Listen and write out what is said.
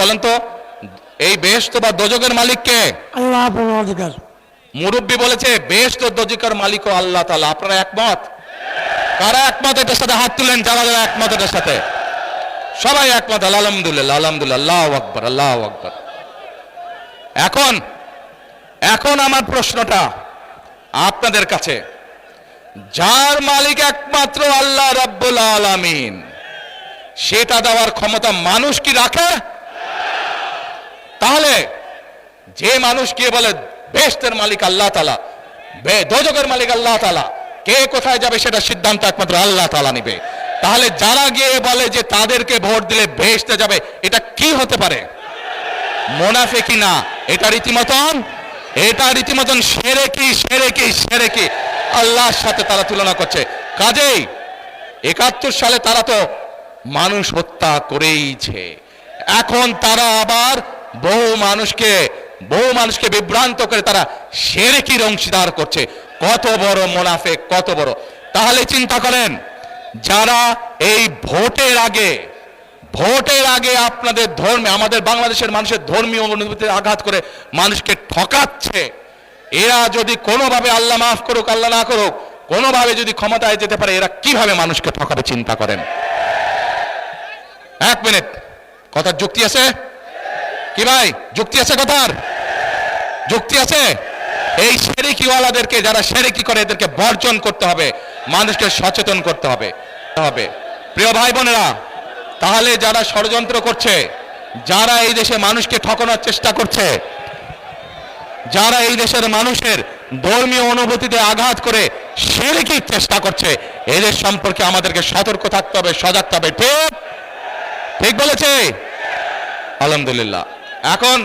বলেন তো, এই বেহেশত বা দোজখের মালিক কে? আল্লাহ পরওয়ারদিগার। মুরব্বী বলেছে বেহেশত ও দোজখের মালিক ও আল্লাহ তাআলা। আপনারা একমত? কারা একমত এটার সাথে? হাত তুলেন যারা যারা একমত এটার সাথে। সবাই একমত, আলহামদুলিল্লাহ আলহামদুলিল্লাহ, আল্লাহু আকবার আল্লাহু আকবার। এখন আমার প্রশ্নটা আপনাদের কাছে, যার মালিক একমাত্র আল্লাহ রাব্বুল আলামিন, সেটা দেওয়ার ক্ষমতা মানুষ কি রাখে? তাহলে যে মানুষ গিয়ে বলে বেহেশতের মালিক আল্লাহ তাআলা, দোজখের মালিক আল্লাহ তাআলা, কে কোথায় যাবে সেটা সিদ্ধান্ত একমাত্র আল্লাহ তাআলা নেবে। তাহলে যারা গিয়ে বলে যে তাদেরকে ভোট দিলে বেহেশতে যাবে, এটা কি হতে পারে? মুনাফিকি না, এটা রীতিমতন শিরকি আল্লাহর সাথে তারা তুলনা করছে। কাজেই 71 সালে তারা তো মানুষ হত্যা করেইছে, এখন তারা আবার বহু মানুষকে বিভ্রান্ত করে তারা শিরকির অংশীদার করছে। কত বড় মুনাফিক, কত বড়! তাহলে চিন্তা করেন, যারা এই ভোটের আগে আপনাদের ধর্মে, আমাদের বাংলাদেশের মানুষের ধর্মীয় অনুভূতিতে আঘাত করে মানুষকে ঠকাচ্ছে, এরা যদি কোনোভাবে, আল্লাহ মাফ করুক আল্লাহ না করুক, কোনোভাবে যদি ক্ষমতায় যেতে পারে, এরা কিভাবে মানুষকে ঠকাবে চিন্তা করেন। এক মিনিট, কথার যুক্তি আছে কি ভাই? যুক্তি আছে? কথার যুক্তি আছে? এই শিরকিওয়ালাদেরকে, যারা শিরকি করে, এদেরকে বর্জন করতে হবে, মানুষকে সচেতন করতে হবে। প্রিয় ভাই বোনেরা, তাহলে যারা ষড়যন্ত্র করছে, যারা এই দেশে মানুষকে ঠকানোর চেষ্টা করছে, যারা এই দেশের মানুষের ধর্মীয় অনুভূতিতে আঘাত করে শিরকির চেষ্টা করছে, এদের সম্পর্কে আমাদেরকে সতর্ক থাকতে হবে, সজাগ থাকতে হবে। ঠিক বলেছে? আলহামদুলিল্লাহ। এখন